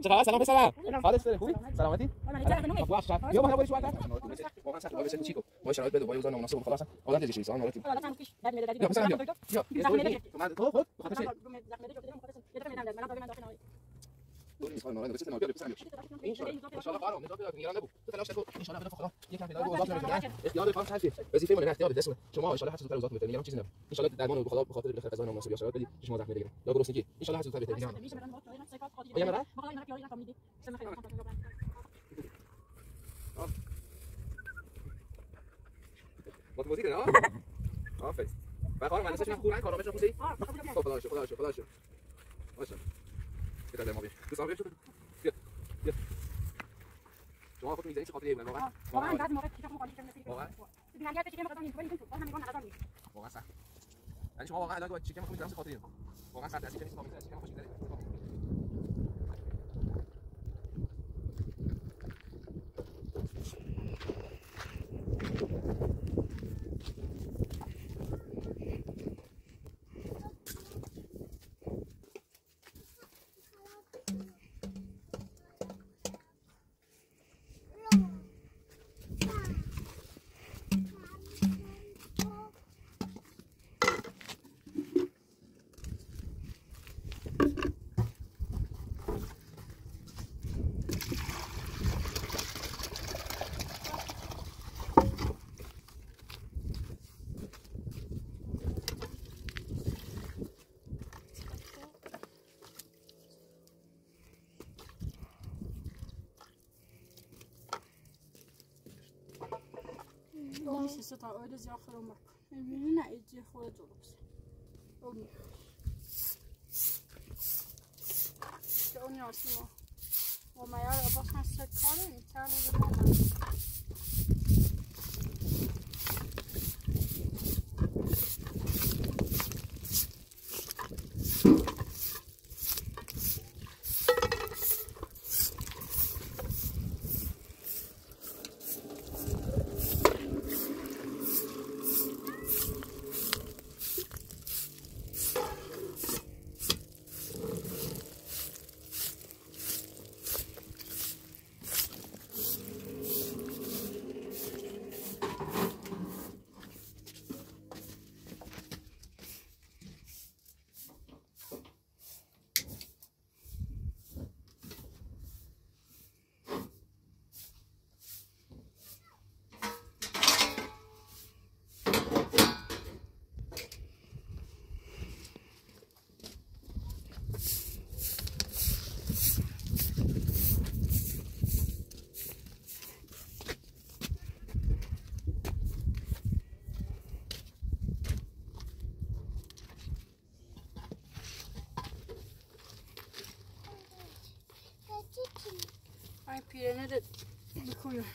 چقدر سلام پسرم حالت چطوره خوبی سلامتی بیا بالا برو شو واقعا سخت واسه چیکو با شرایط بده با یوزا نامناسب خلاص عادت دیگه شیسان عادت بیا پسرم بیا من تو خود بخاطر چی تو نیست خانم بچه نابیاد پسرم ان شاء الله قارم نجات پیدا نگران نبود تو تلاش نکن ان شاء الله خدا یکم پیدا وظایف نمیکنه اختیار بفهم چه وظیفه من اختیار دست شما ان شاء الله هر چیزی زودتر وظایف میتونید چیزی نبود ان شاء الله درمان به خدا به خاطر بخیر قضا نامناسب یا شرایط بدی شما زخم بگیرید یا گرسنگی ان شاء الله هر چیزی زودتر بهتر میشه مرا wat moet ik dan? Ah, feest. Wij gaan maar dan zet je nog goed aan, kan dan met nog goed zien. خدا شو. باشه. کدا دارم آبی. تو صاحب شو. بیا. بیا. شما خودت میزنید چه خاطری بود واقعا بعد موقع کیف خودم خالی کردم واقعا دیگه اگه چیکار می‌خواستم اینطوری اینطور باز هم میگم نظر میگم واقعا سخت یعنی شما واقعا الان چیکار می‌خواید چه خاطری واقعا سخت است چیکار می‌خواید چیکار خوشی داره Neyse ta öyle ziyaflarım bak. Birbirine ece koyacak olursa. Olmuyor. İşte onu yarsın o. O mayar basma sekarı iter olur. Ay pirene de yıkıyor.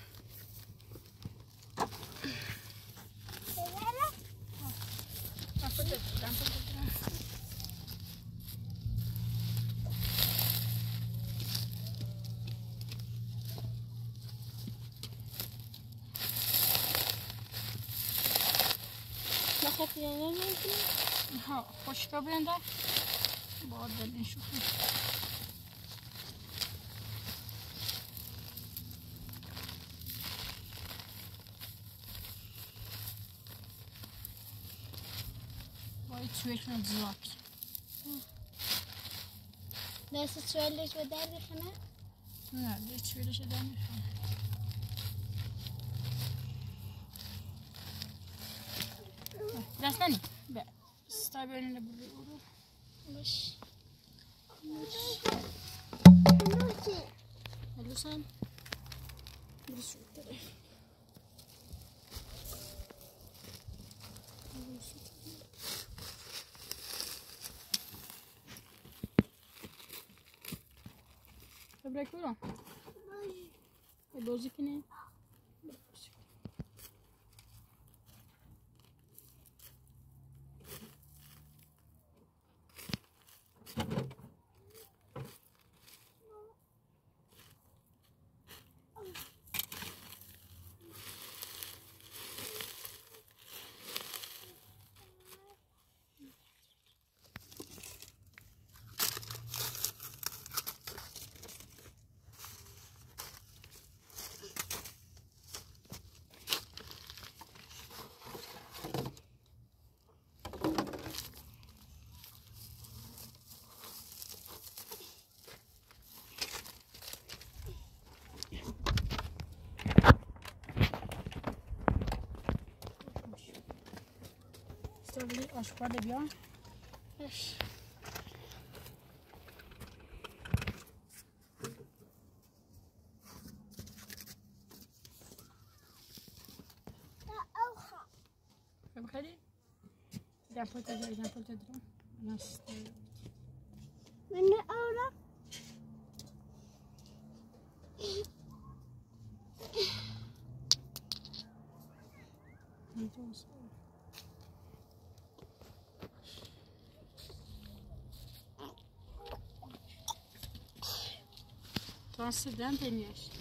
Nasıl pirene mi? Ha, hoş kabin de. Bu arada şu. سویشون زیاد. دست سوالش به درد خونه؟ نه دست سوالش به درد نمیخونه. دست ننی. به استابیلن برو. باش. لوسان. برسو تره. Bırak oğlum. Bozuk ne? بلی آشکار بیا باش بخری دفعه تجاری دفعه تدرم نست من اورا Transcendent jest.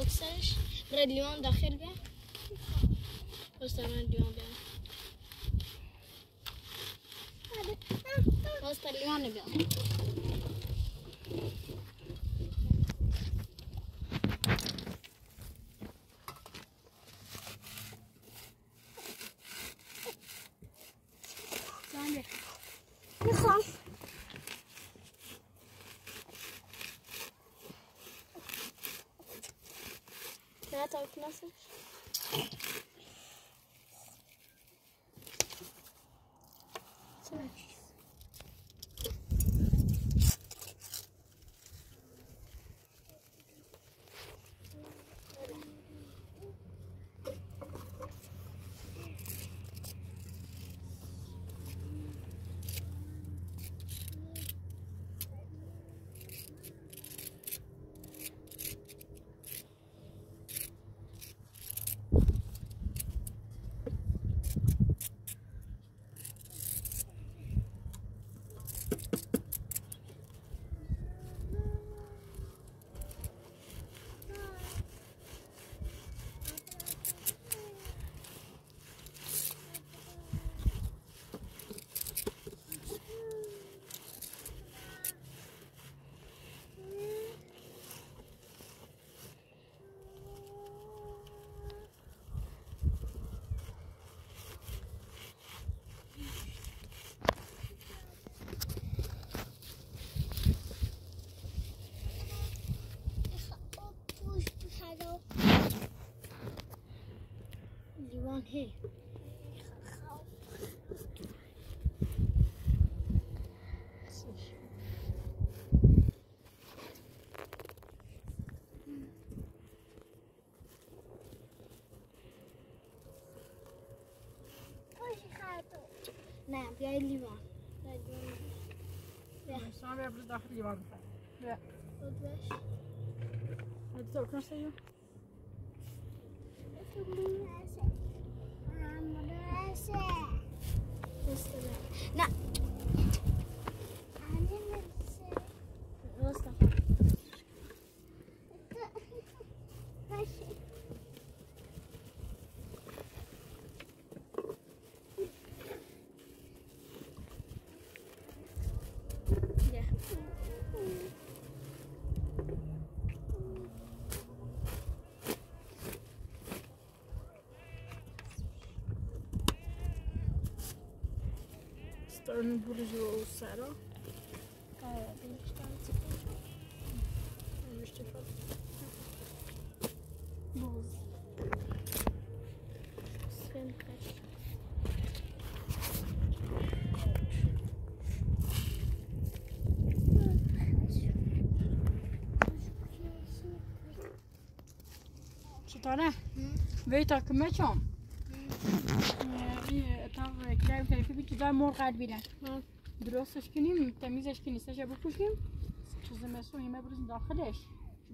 اکسرش رلیوان داخل بیا بس رلیوان بیا بس رلیوان بیا میخوام نه تا کنسش لیوان هی نه بیای لیوان Sen ver burada dahil var. Ve باش hadi de okunsa ya. نه Starın burcu Sara. Boz. Sven kaç. چطوره؟ وی تا کمه چون؟ تا کلیم تلفی بی چیزای مرغ بیرن درستش کنیم تمیزش کنیم سش بپوشیم چیز مسون یمه بروزیم داخلش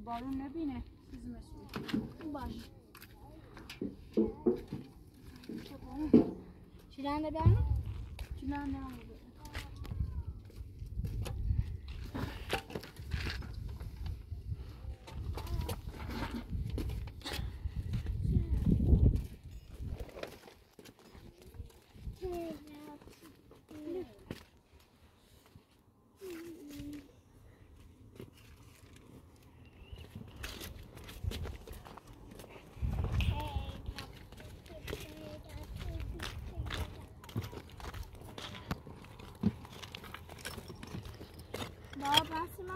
بارون نبینه چیز مسون باش چیلنده بیانم؟ چیلنده هم بده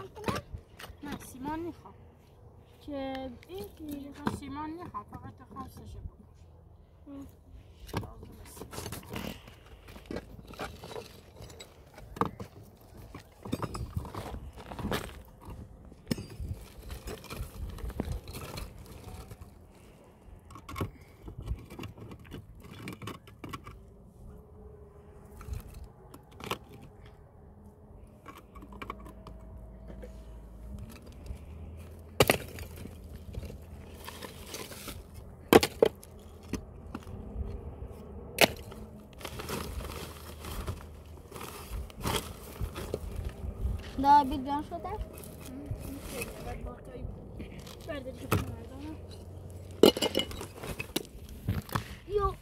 کنم؟ نه سیمان میخوام که این سیمان میخوام فقط خاصشه بکن دا بیدران شده؟ یو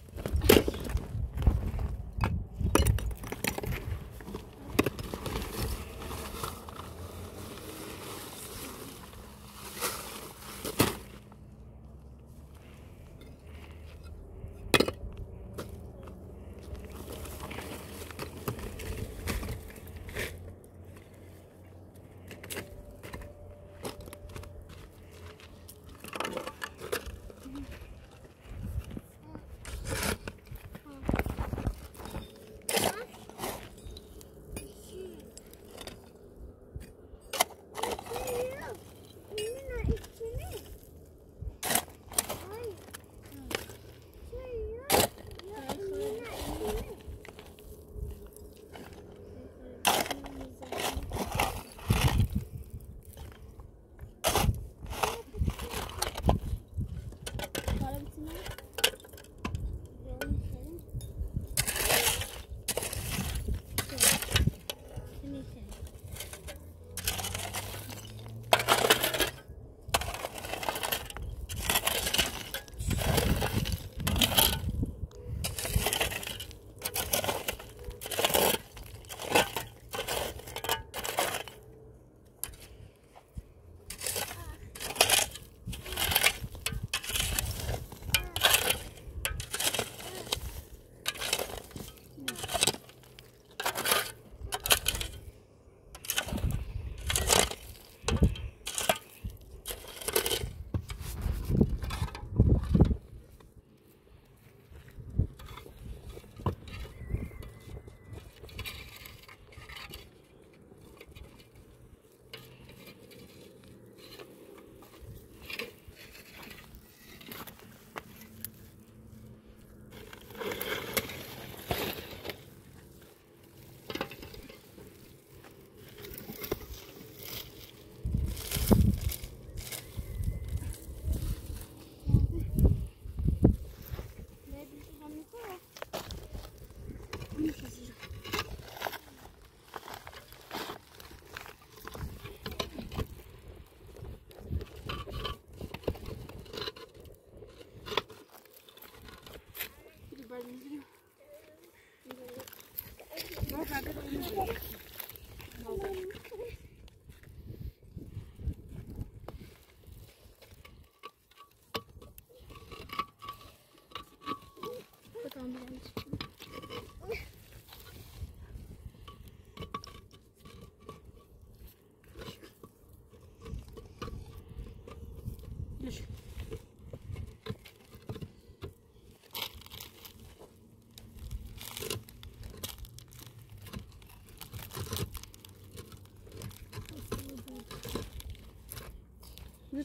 ليش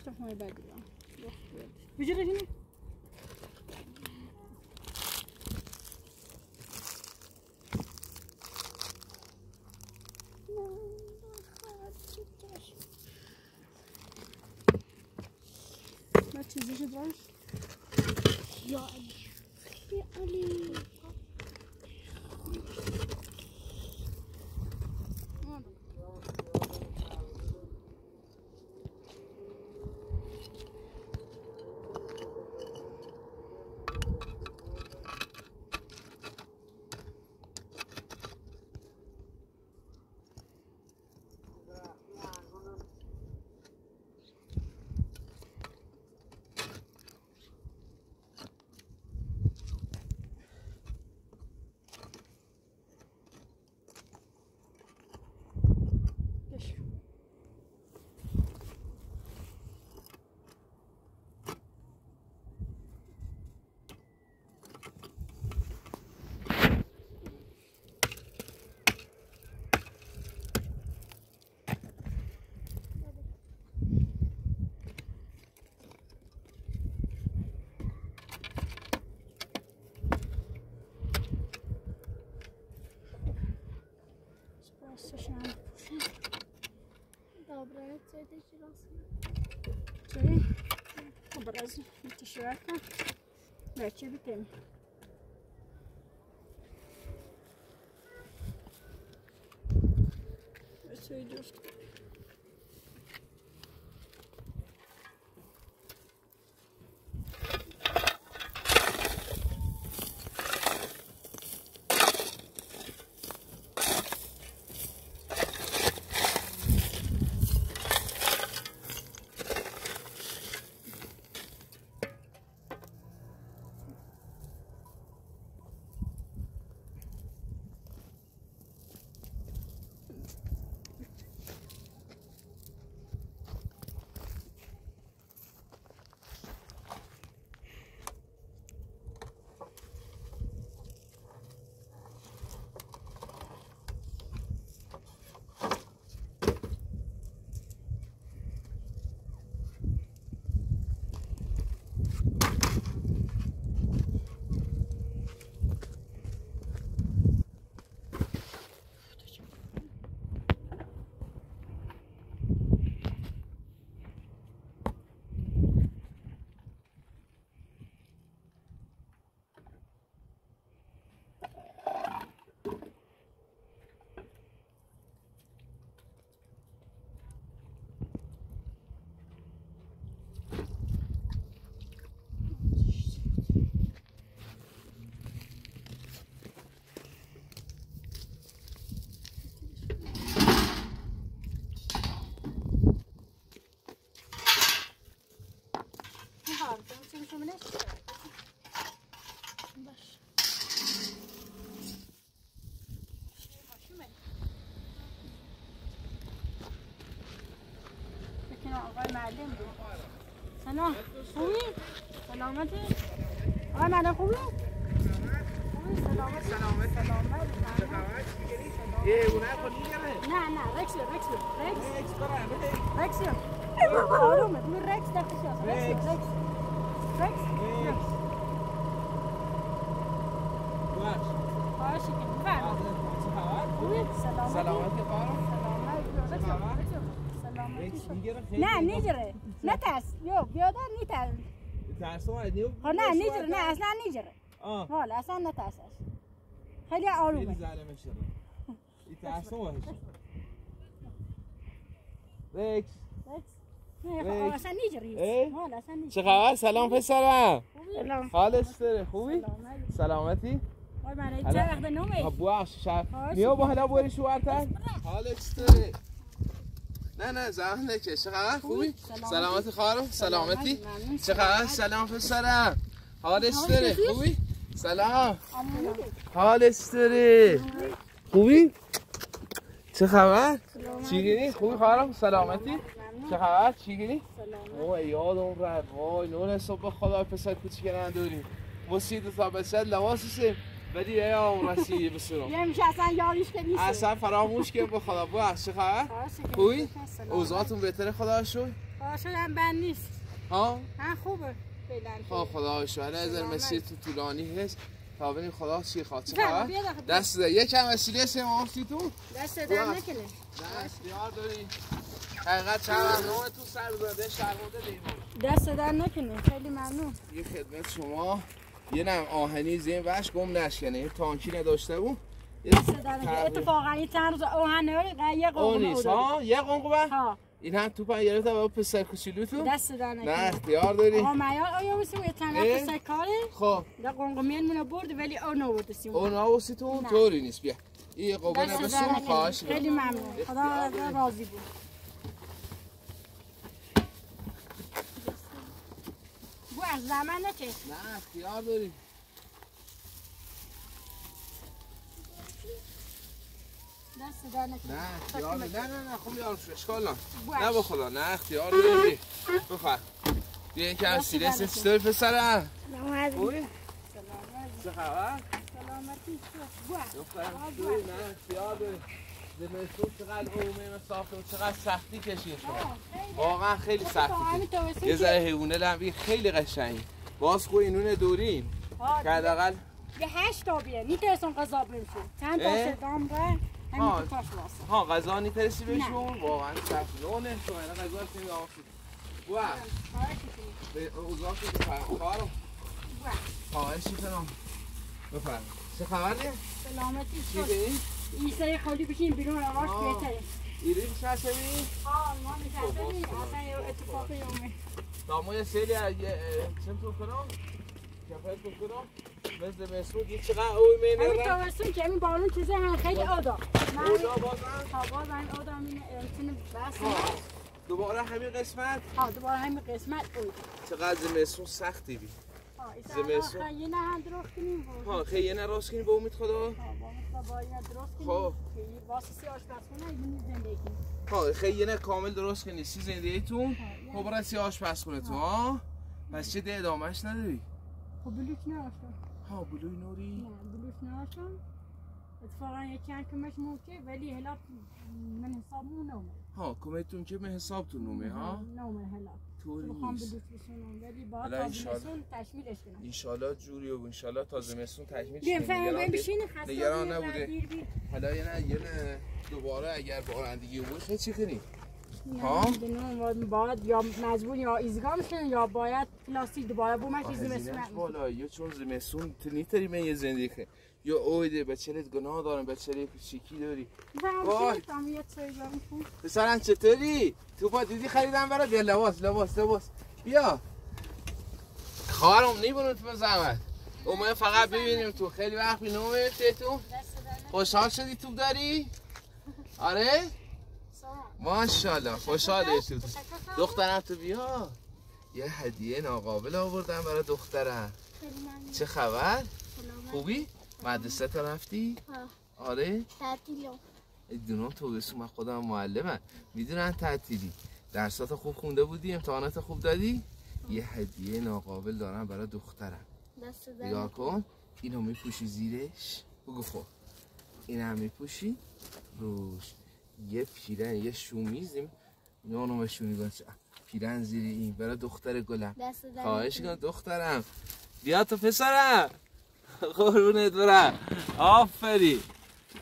نفتح ماي بعد بيجري هنا ما تشزيش دراش یا علی یا علی صابرانه زده شراس چی؟ خب برای تشویق کن بچه بیتیم بچه جفت سلام خوبی؟ سلامتی؟ آقای معلم خوبی؟ سلامتی؟ نه رکس آرومه دور رکس دستش هست رکس باشه که بفرم خوبی؟ سلامتی نه نیجره نه ترس یو بیادر نی ترس نه نیجره نه اصلا نیجره حالا اصلا نه ترسش خیلی آرومه خیلی ظالمه شده این ترسم وحش رکس نه اصلا نیجره حالا اصلا نیجره چه خبر؟ سلام پسرم سلام حالت داره خوبی؟ سلامتی؟ وای من چه وقت نومه باش میا با حالا بوری شوارتر حالت داره نه زحمت نکش چه خبر خوبی؟ سلامتی خواهرم سلامتی چه خبر؟ سلام پسرم حالت داره خوبی؟ سلام حالت داره خوبی؟ چه خبر؟ چی گیری؟ خوبی خواهرم سلامتی؟ چه خبر؟ چی گیری؟ اوه یادم رفت وای نون صبح خدا پسر کوچیک نداریم مسید تا بسد لباسیم ولی یا رسی بسرم یه میشه اصلا یادش که نیست اصلا فراموش که به خدا بخش چه خبر؟ خوبی؟ اوضاعتون بهتره خدا شد؟ خدا شدم بند نیست ها خوبه فعلا خدا شد نظر مسیر تو طولانی هست تا ببینیم خدا چی خواهد چه خبر؟ دست ده یکم وسیله سه ماهی تو دست در نکنه دست دیار داری حقیقت چند برنامه تو سر زده شرمونده دیمون دست در نکنه خیلی ممنون یه خدمت شما یه نم آهنی زین وش گم نشکنه یه تانکی نداشته بود دست در نکنه اتفاقا این چند روز آهن یه قنقمه نیست ها یه قنقمه ها این هم تو پن گرفته با پسر کوچولو تو دست در نکنه نه اختیار داری آقا معیار آیا واسه یه چند پسر کاره خب ده قنقمه منو برد ولی اون آورد سیم اون آوسی تو طوری نیست بیا این قبنه بسون خواهش خیلی ممنون خدا راضی بود بو از زمان نکه نه اختیار داری دست در نکنه نه اختیار داری نه خوب یارو شو اشکال نه با خدا نه اختیار داری بفر بیا این که از سیله سیستر پسرم خوبی؟ چه خبر؟ سلامتی دخترم خوبی؟ نه اختیار داری زمستون چقدر عمومی مسافر و چقدر سختی کشید شما واقعا خیلی سختی کشید یه ذره حیوانه لنبی خیلی قشنگی باز خوی نون دوریم که حداقل یه 8 تا بیه میترسون قضا بمشه چند تا صدام همین کاش واسه ها غذا نیترسی بهشون واقعا سخت نه شما اینا غذا رو نمی آفید بوا به اوضاع که کارو خواهشی کنم بفرم چه خبره؟ سلامتی چی شد کنی؟ این سری خالی بشین بیرون آواش بهتره ایری میشه شبی؟ ما میشه اصلا اتفاقی اومه داموی سیلی چند تو کنم؟ کفایت کنم؟ مثل مسعود یه چقدر اوی همین مینه تابستون که همین بارون چیزه هم خیلی آدا اودا بازم؟ باز همین آدا همین امتونه بس دوباره همین قسمت؟ دوباره همین قسمت بود چقدر زمستون سختی بی زمستون خیلی نه هم درست کنیم ها خیلی نه راست کنیم با امید خدا با باید درست کنیم واسه سی آشپزخونه این زندگی ها خیلی نه کامل درست کنی سی زندگیتون خب برای سی آشپزخونه تو ها پس چه ده ادامهش نداری؟ خب بلوک ناشتم ها بلوی نوری؟ نه بلوک ناشتم اتفاقا یک چند کمش موکه ولی هلا من حسابمون نومه ها کمیتون که من حسابتون نومه ها؟ نومه هلا طوری بخوام نیست بلوک بسونم ولی با تا زمستون تشمیلش کنم انشالله جوری و انشالله تا زمستون تکمیل بیم فهم بشینی خسته نگران نبوده حالا یه نه دوباره اگر بارندگی بود چی کنی؟ ها؟ باید یا مجبور یا ایزگاه میشن یا باید پلاستیک دوباره بومش زمستون بالا یا چون زمستون نیتری من یه زندگی کنی یا اویده بچه‌لت گناه دارم بچه‌لت کوچیکی داری وای پسرم چطوری؟ تو با دیدی خریدم برات بیا لباس بیا خواهرم نیبونم تو زحمت اومه فقط ببینیم تو خیلی وقت بینم تو خوشحال شدی تو داری؟ آره؟ ماشاءالله خوشحاله تو دخترم تو بیا یه هدیه ناقابل آوردم برای دخترم چه خبر؟ خوبی؟ مدرسه تا رفتی؟ آره؟ تعطیلم دونم تو بسو من خودم معلمم میدونن تعطیلی درسات خوب خونده بودی؟ امتحانات خوب دادی؟ یه هدیه ناقابل دارم برای دخترم نگاه کن اینو میپوشی زیرش بگو خب این هم میپوشی روش یه پیرن یه شومیزیم نونو شونی باشه پیرن زیری این برای دختر گلم خواهش کن دخترم بیا تو پسرم قربونت برم آفری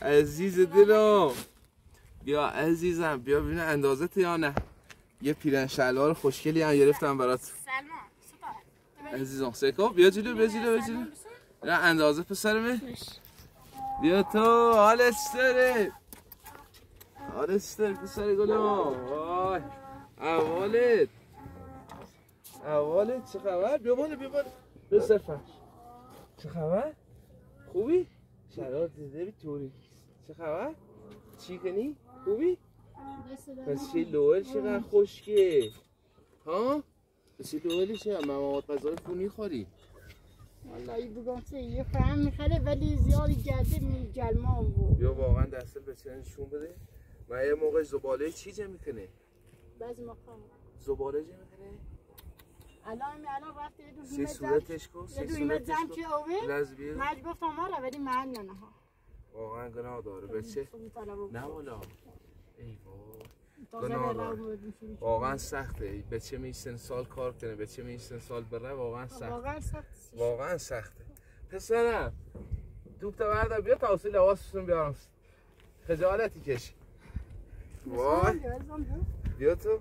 عزیز دلم بیا عزیزم بیا ببین اندازت یا نه یه پیرن شلوار خوشگلی هم گرفتم برات سلمان عزیزم سکو بیا جلو نه اندازه پسرمه بیا تو حالت چطوره پسر گلم وای احوالت چه خبر بیا بالا بسرفش چه خبر خوبی شرایط دیده بی طوری چه خبر چی کنی خوبی پس چه لوهل چقدر خوشگه ها پس چه لوهلی چه مواد غذای خونی خوری والله بگم چه یه فهم میخره ولی زیادی گرده میگلمان بود بیا واقعا دستل به چه نشون بده من یه موقع زباله چی جمع میکنه بعضی مقام زباله جمع میکنه الان رفت یه دو سی صورتش کن که اوه مج گفتم ما را ولی من نه ها واقعا گناه داره بچه نه والا ای وای گناه داره واقعا سخته بچه میسن سال کار کنه بچه میسن سال بره واقعا سخته پسرم توپ تا بردار بیا تاوسی لباسشون بیارم خجالتی کشی وای بیا تو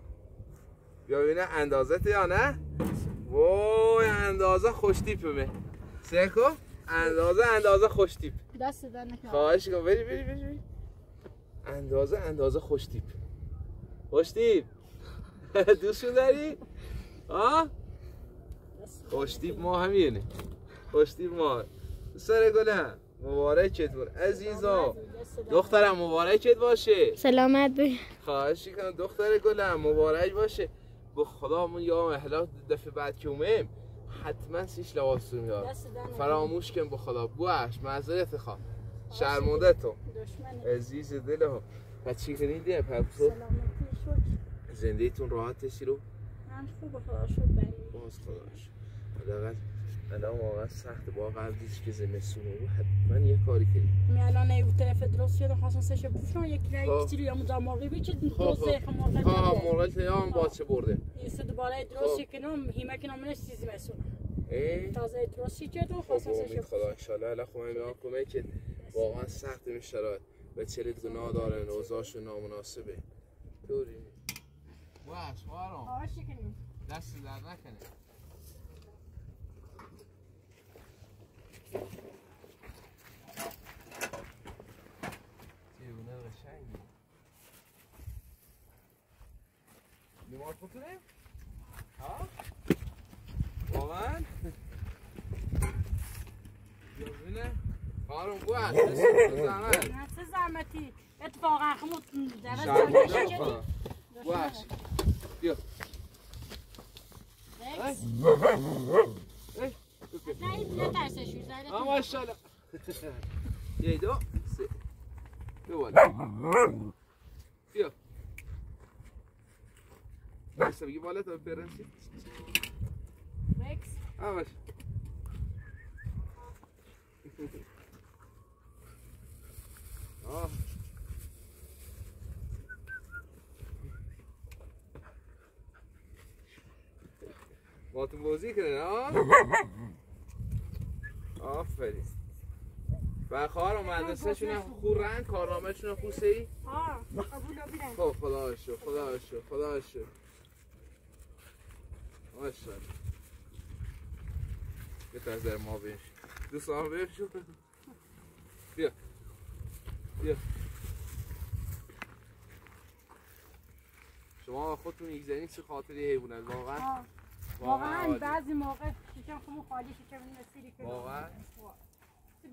بیا ببینه اندازت یا نه وای اندازه خوش تیپمه سرکو اندازه خوش تیپ دست در نکنم خواهش کن بری اندازه خوش تیپ دوستشون داری؟ خوش تیپ ما همینه خوش تیپ ما سر گلم مبارکت بر عزیزا دخترم مبارکت باشه سلامت بی خواهش کنم دختر گلم مبارک باشه به خدامون یا مهلا دفعه بعد که اومیم حتما سیش لباس رو میارم فراموش کن به خدا بوش معذرت خواه شرمنده تو عزیز دلم پس چی کنیدی پپسو زندگیتون راحتشی رو من خوب خدا شد بریم باز خدا شد الان واقعا سخته با قبلیش که زمستون بود حتما یه کاری کنیم می الان ایو طرف درست شده خواستم سشه بوشون یک کیلو یا مجا مرغی بچه درست مرغ مرغ تیام باچه برده این دوباره درست کنم هیمه کنم من چیزی مسون تازه درست شد و خواستم سشه خدا ان شاء الله الان خوبه میام که واقعا سخت میشه شرایط بچه‌ت گناه دارن اوضاعشون نامناسبه طوری باش خواهرام آقا شکنیم دست در نکنه دیونه قشنگی بیمار خودتونه؟ ها؟ واقعا؟ یا ببینه؟ خواهرام باش زحمت نه چه زحمتی اتفاقا خمود باش بیا رکس نه نترسشون ها ماشاءالله یه دو سه بیا بالا بیا بایستا بگی بالا تا برنسی رکس ها باش آه باتون بازی کنه ها آفرین و خواهرام مدرسه‌شون هم خورن کارنامه‌شون هم خوسه‌ای ها قبول بیرن خب خدا شو خدا شو خدا شو ماشاءالله یه تا از در ما بینش دوستان بینشون بیا بیا شما خودتون میگذارین چه خاطری حیوانات واقعا واقعا بعضی موقع شکم خمون خالی شکم نسیری کنه واقعا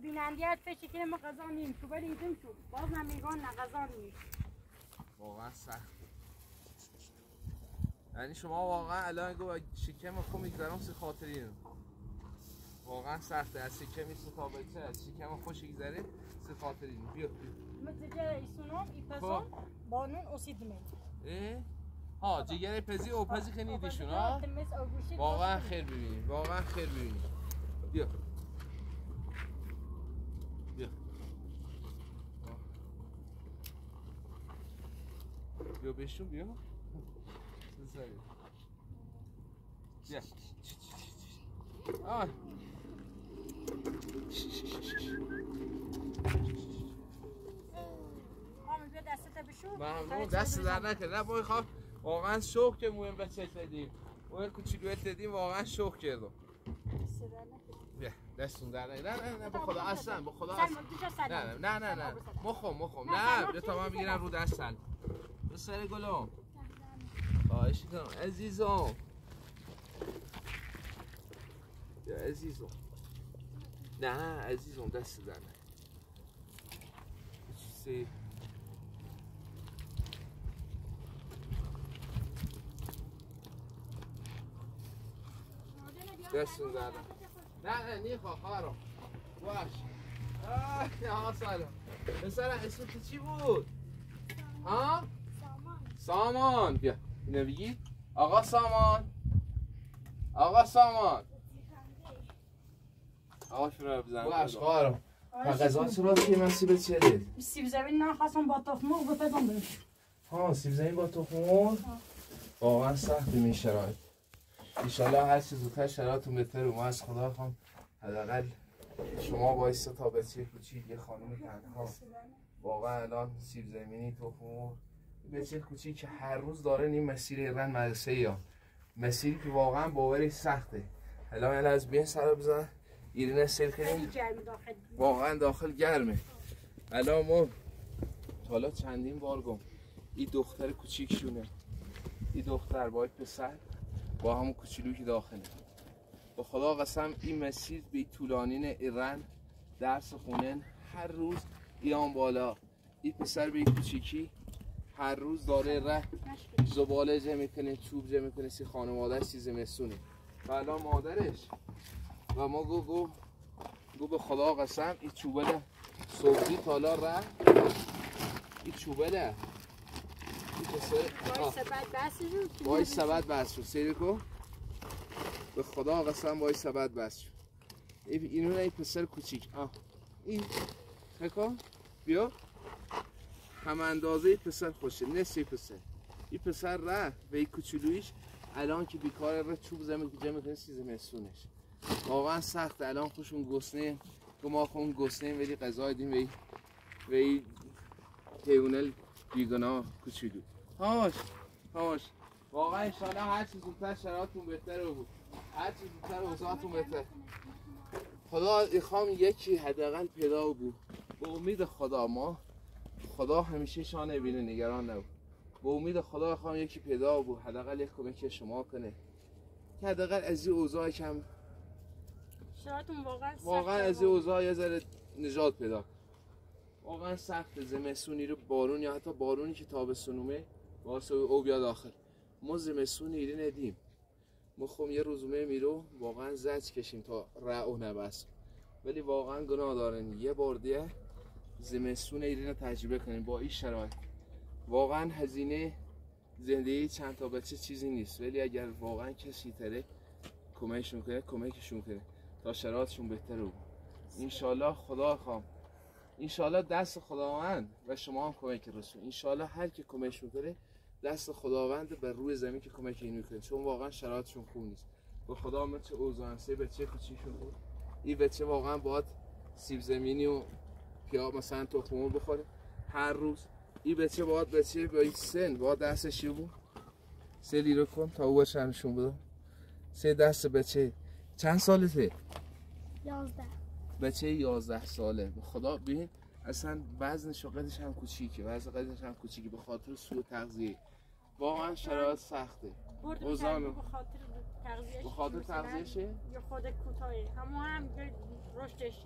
بینندیت فکر کنه ما غذا نیم تو ولی اینجا شد باز نمیگان نه غذا نیم واقعا سخت یعنی شما واقعا الان گو شکم خود میگذارم سه خاطری واقعا سخته از شکم این تا بچه از شکم خوش یگذره سه خاطری بیا مثل جگر ایسونام ایپسون بانون اسیدمه ها جگر پزی او پزی خنیدیشون ها واقعا خیر ببینید واقعا خیر ببینید بیا بیا بیا بشون بیا بیا آه ممنون دست در نکنه نه بای خواه واقعا شوق که مویم بچه دادیم مویم کوچولویت دادیم واقعا شوق کردم بیا دستون در نکنه نه با خدا اصلا با خدا اصلا نه مخم نه بیا تا من بگیرم رو دستن به سر گلم خواهش کنم عزیزم بیا عزیزم نه عزیزم دست در نکنه چیزی دستون زدن نه نیخوا خواهرام باش ها سلام پسر اسم تو چی بود؟ ها؟ سامان بیا اینو بگی آقا سامان آقا شروع بزن باش خواهرام غذا چرا که من سیب چیه دید؟ سیب زمین نخواستم با تخم مرغ بپزم بهش ها سیب زمین با تخم مرغ واقعا سخته این شرایط انشالله هر چیز زودتر شرایطتون بهتره ما از خدا خواهم حداقل شما با 3 تا بچه کوچیک یه خانم تنها واقعا الان سیب زمینی تخم مرغ بچه کوچیک که هر روز داره این مسیر رن مدرسه یا مسیری که واقعا باوری سخته الان از بین سر بزن ایرین سیل کنیم واقعا داخل گرمه الان ما حالا چندین بار گم این دختر کوچیکشونه این دختر با پسر با همون کوچولویی که داخله با خدا قسم این مسیر به طولانین ایران درس خونن هر روز ایام بالا این پسر به کوچیکی هر روز داره ره زباله جمع میکنه چوب جمع میکنه سی خانواده‌اش چیز مسونه و الان مادرش و ما گو به خدا قسم این چوبله صبحی تالا ره این چوبله وای سبد بس شد سیری کو به خدا قسم وای سبد بس شد اینو نه این پسر کوچیک این نکن بیا هم اندازه پسر خوشه نصف پسر این پسر ره و این کوچولویش الان که بیکاره ره چوب زمین که جمع کنه چیز مسونش واقعا سخت الان خوشون گسنه که ما خون گسنه ولی غذا دیم و حیوان بیگناه کوچولو. هاش واقعا انشالله هر چیز زودتر شرایطتون بهتره بود، هر چیز زودتر اوضاعتون بهتر. خدا میخوام یکی حداقل پیدا بود. به امید خدا، ما خدا همیشه شانه بینه، نگران نبود. به امید خدا میخوام یکی پیدا بود حداقل یک کمک شما کنه که حداقل از این اوضاع کم شرایطتون واقعا از این اوضاع یه ذره نجات پیدا. واقعا سخت زمستونی رو بارون یا حتی بارونی که تابستونومه واسه او بیاد داخل. ما زمستونی ایره ندیم. ما خب یه روزومه میرو واقعا زج کشیم تا رعو نبست. ولی واقعا گناه دارن یه بار دیگه زمستون ایران تجربه کنیم با این شرایط. واقعا هزینه زندگی چند تا بچه چیزی نیست، ولی اگر واقعا کسی تره کمکشون کنه تا شرایطشون بهتره بود. انشالله خدا خوام، انشالله دست خداوند و شما هم کمک رسول. انشالله هر کی کمکشون کنه دست خداوند بر روی زمین که کمک اینو کنه، چون واقعا شرایطشون خوب نیست. به خدا من چه اوضاعن سه بچه کوچیکشون بود. این بچه واقعا باید سیب زمینی و پیاز مثلا تخم بخوره هر روز. این بچه باید با این سن باید دستش بود 3 لیره کن تا او بچه‌شون بده. 3 دست بچه چند سالته؟ 11. بچه 11 ساله. به خدا ببین اصلا وزنش و قدش هم کوچیکه، به خاطر سوء تغذیه. واقعا شرایط سخته. اوزان به خاطر تغذیهشه یا خود کوتاهی هم رشدش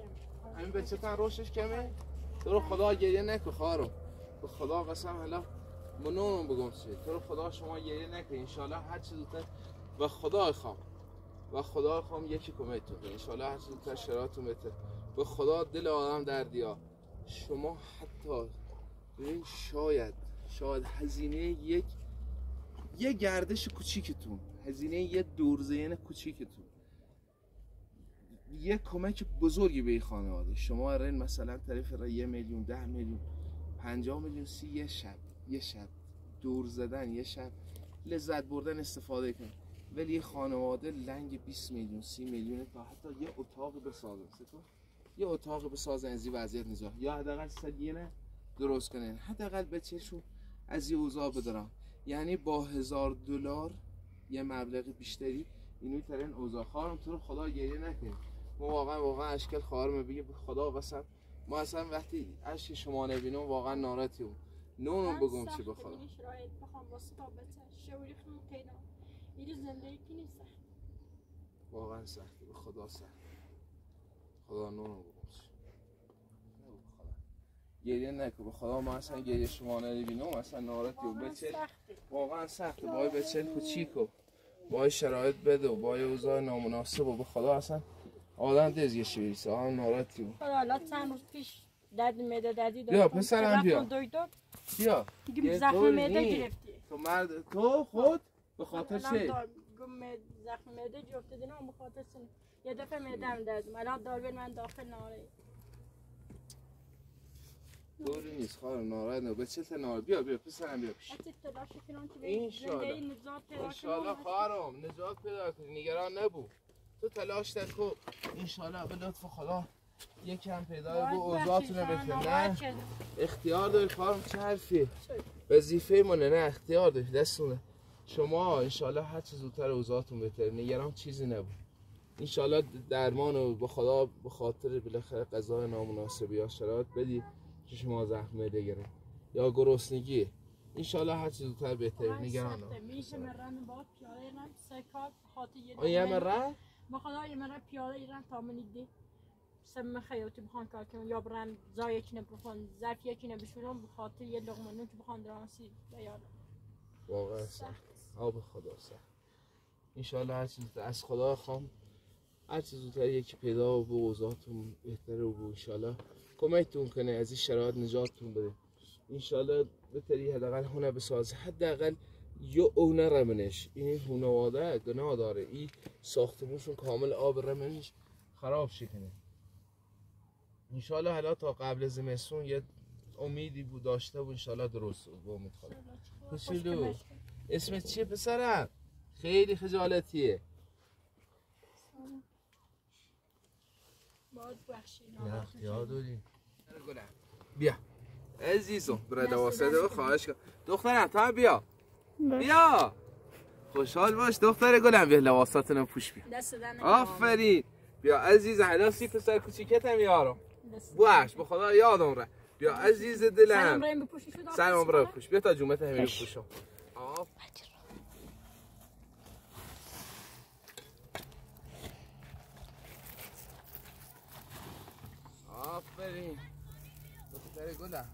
همین بچه تن رشدش کمه. تو رو خدا گریه نکن خواهرم، به خدا قسم حالا منونم بگم چیه، تو رو خدا شما گریه نکن. انشالله هر چیز زودتر و خدا خوام یکی کمکتون کنه. انشالله هر چیز زودتر شرایطتون بهتر. به خدا دل آدم دردیا. شما حتی ببین شاید هزینه یک گردش کوچیکتون، هزینه یه دورزین کوچیکتون یه کمک بزرگی به این خانواده. شما رن مثلا طرف را 1 میلیون 10 میلیون 50 میلیون 30 یه شب دور زدن، یه شب لذت بردن استفاده کن. ولی یه خانواده لنگ 20 میلیون 30 میلیون تا حتی یه اتاق بسازن، یه اتاق بسازن از این وضعیت نجات، یا حداقل سگینه درست کنن، حداقل بچه‌شون از این اوضاع بدارن. یعنی با $1000 یه مبلغ بیشتری اینو ترین اوضاع. خواهرم تو رو خدا گریه نکن. ما واقعا اشکال خواهرم بگه به خدا قسم ما اصلا وقتی اشک شما نبینم واقعا ناراحتیم. نونم بگم چی به خدا. بخوام واسه تا بچه شوری خون پیدا. این زندگی کی نیست. واقعا سخته، به خدا سخت. خدا نونم بگم چی. گریه نکن به خدا. ما اصلا گریه شما نبینم اصلا ناراحتیم. بچه واقعا سخته. با بچه کوچیکو با شرایط بده و با اوضاع نامناسب و به خدا اصلا آدم دزگشی بریسه. آدم ناراحتی بود. خدا حالا چند روز پیش درد معده دادی بیا پسرم بیا بیا. دیگه زخم معده گرفتی. تو مرد تو خود به خاطر چه؟ زخم معده جفت دینا به خاطر چه؟ یه دفعه معده‌ام درد الان داروین من داخل ناره. دوری نیست خواهر ناراحت نه. بچه تا ناراحت. بیا پسرم بیا پیش. انشالله خواهرم نجات پیدا کنی. نگران نبو. تو تلاش نکن. انشالله به لطف خدا یکم پیدا بو اوضاعتون رو بهتر. نه اختیار داری خواهرم. چه حرفیه؟ وظیفه منه. نه اختیار داری دستونه. شما انشالله هر چه زودتر اوضاعتون بهتر. نگران چیزی نبود. انشالله درمان رو به خدا به خاطر بالاخره غذای نامناسب یا شرایط بدی که شما زخم معده گرفت یا گرسنگی. انشالله هر چیز زودتر بهتر. نگران نباش. میشه مرن با پیاده ایران سکات خاطر یه مرن با خدا یه مرن پیاده ایران تا منیدی سم خیاطی بخوان کار کنن یا برن زای کنه بخوان ظرف یکی نبشونم به خاطر یه لقمه نون که بخوان درانسی بیاد. واقعا سخت. به خدا سخت. انشالله هر چیز از خدا خوام هر چیز زودتر یکی پیدا و به اوضاعتون بهتره و انشالله کمکتون کنه از این شرایط نجاتتون بده. انشالله بهتری حداقل هونه بسازه. حداقل یه اونه رمنش این خانواده گناه داره. این ساختمونشون کامل آب رمنش خراب شکنه. انشالله حالا تا قبل زمستون یه امیدی بود داشته و انشالله درست بود. با امید خدا. پسیلو اسمت چیه پسرم؟ خیلی خجالتیه. باید بخشی نه اختیار داری. بیا عزیزم برای لباسات رو خواهش کنم. دخترم تا بیا بیا خوشحال باش دختر گلم، بیا لباساتونو پوش بیا. دست دادن آفرین بیا عزیز هلاسی پسر کوچیکتم میارم. باش به خدا یادم ره. بیا عزیز دلم سلام برای پوش بیا تا جومت همین پوشم. آفرین دختر گلم.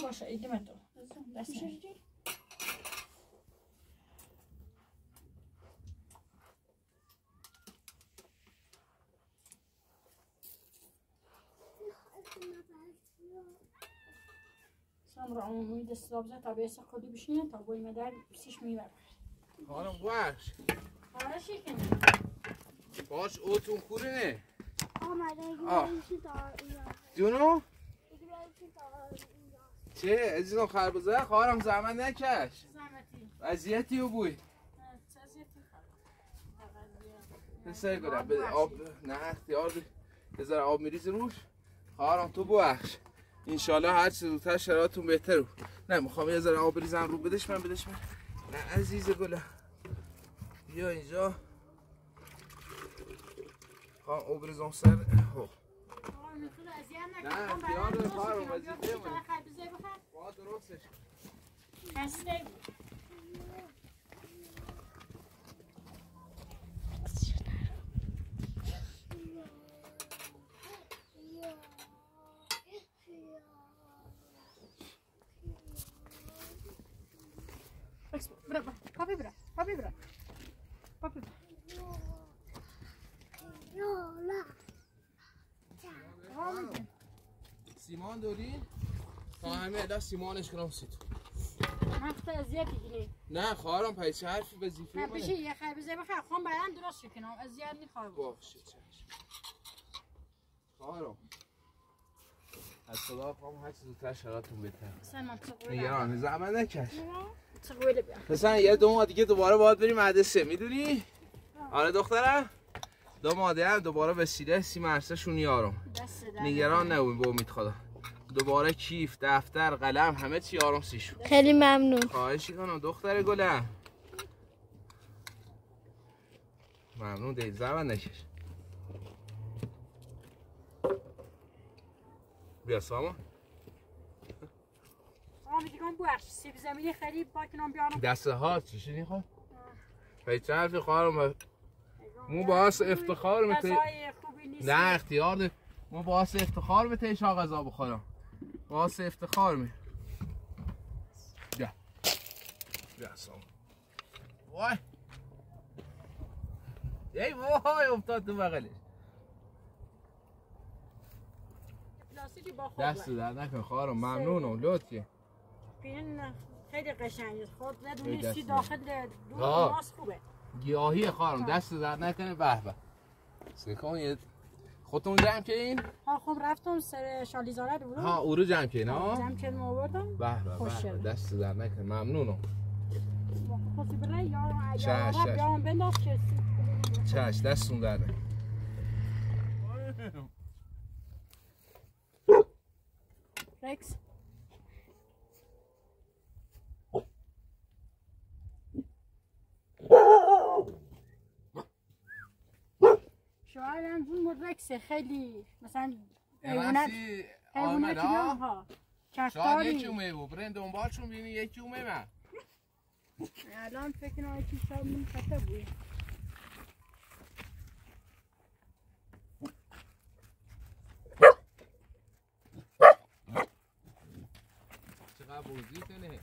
باشه ایدیم تو دست سامرا عمومی دست لابزه تا بیسه خودی بشینه تا بوی مدر سیش میبره خانم باش خواهشی کنی باش اوتون کورینه آمده جونو چه عزیزم خربزه خواهرم زحمت نکش زحمتی وضعیتی و بوی پسر گلم بده آب نه اختیار بذار آب میریزی روش خواهرم تو ببخش انشالله هر چه زودتر شرایطتون بهتر رو نه میخوام یه ذره آب بریزم رو بدش من نه عزیز گلم بیا اینجا خواهم آب بریزم سر نه اختیار داره خواهرم وظیفه من با درستش خسته برا پاپی برا پاپی برا پاپی برا سیمان دارین؟ تا همه الا سیمانش کنم سیتو وقت اذیتی گلی نه خواهرم پیچه حرفی وظیفه نه منه بشه یه خربزه بخیر خواهم بعدن درست شکنم اذیت میخواه باشه چشم خواهرم از خدا خواهم هر چه زودتر شرایطتون بهتر سلمان نگران زحمت نکش تقویل بیا پسر یه 2 ماه دیگه دوباره باید بریم مدرسه میدونی؟ آره دخترم 2 ماه دیگه هم دوباره وسیله سی مرسه شون یارم نگران نبود به امید خدا دوباره کیف دفتر قلم همه چی یارم سیشون خیلی ممنون خواهشی کنم دختر گلم ممنون دیل زحمت نکش بیا سامان دیگه بخش سیب زمینی خیلی باکنم بیارم دسته ها چی شدی خواه؟ پیچه حرفی خواهرم مو باعث افتخار غذای خوبی نیست نه اختیار ده مو باعث افتخار به تیشا غذا بخورم باعث افتخار می بیا بیا سامان وای ای وای افتاد تو بغلش پلاستیکی با خود دست در نکن خواهرم ممنونم لطفی این خیلی قشنگه خود ندونستی داخل دور ماست خوبه گیاهی خواهرم دست در نکنه به به سکان یه خودتون جمع که این؟ ها خب رفتم سر شالیزاره رو ها او رو جمع که نه؟ جمع کردم آوردم به به دست در نکنه ممنونم خوشی برای یا چش بیام بنداز که چش دستون در نکنه رکس ریلکسه خیلی مثلا راستی حیوانات آمد ها ها شاید کفتاری یکی اومه بود برین دنبالشون بینی یکی اومه من الان فکر کنم یکی شاید من خطه بود چقدر بوزی کنه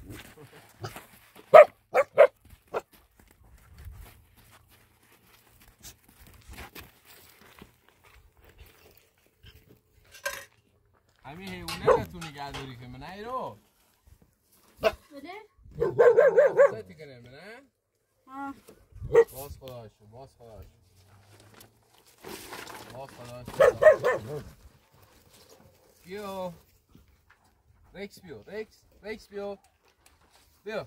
همین حیوانه نتون نگه داری که منه ایرو بده؟ سایتی کنه منه باز خدا شو باز خدا شو باز خدا شو بیو رکس بیو رکس بیو بیو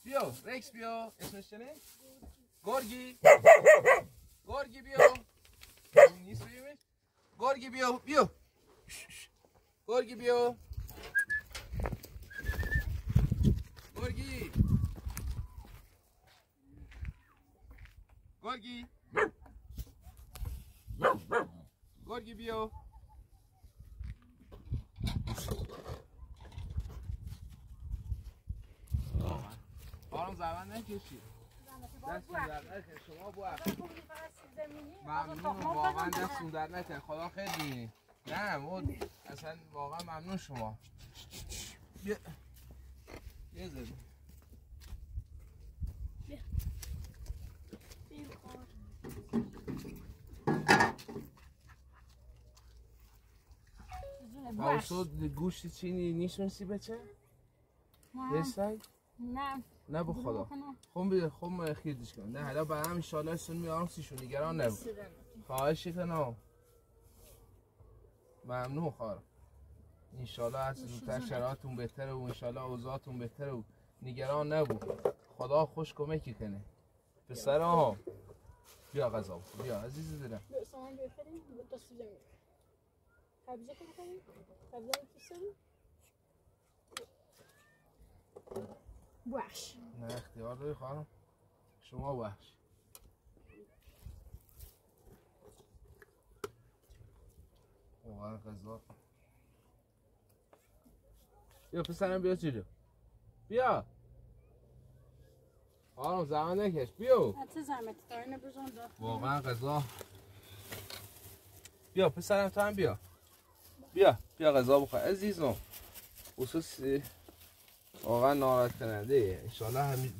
بیو رکس بیو اسمش چنه؟ گورگی گورگی بیو نیست بیومش گورگی بیو بیو گورگی بیو گورگی گورگی گورگی بیو آرام زبان نکشی دستون در نکن شما بوه ممنون واقعا دستون در نکن خدا خیلی نه مود اصلا واقعا ممنون شما بیا بیا زدی باوسود گوشت چینی نیشونسی بچه؟ دستای؟ نه نه به خدا خب خیردش کن نه حالا برای هم انشالله سن میارم سیشون نگران نبود خواهشی کنم ممنون خواهر انشالله هر زودتر شرایطتون بهتره و انشالله اوضاعتون بهتره و نگران نبود خدا خوش کمکی کنه پسر ها بیا غذا بیا عزیز دلم سامان بخریم با دست زمین خبزه که بخریم خبزه بفرستیم وحش نه اختیار داری خواهرم شما وحش واقعا غذا بیا پسرم بیا چیلو بیا خواهرم زمان نکش بیا حتی زحمت دارین بزن داخل واقعا غذا بیا پسرم تو هم بیا بیا غذا بخور عزیزم خصوص واقعا ناراحت کننده انشالله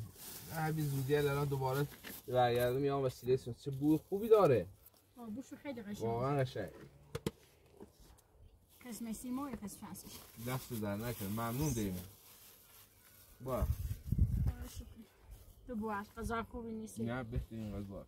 همین زودی الان دوباره برگردم میام وسیله سون چه بوی خوبی داره بوشو خیلی قشنگ واقعا قشنگ قسم سیمو یا قسم فرانسیش دست در نکن ممنون دیمه با تو بوش غذا خوبی نیستی نه بهترین غذا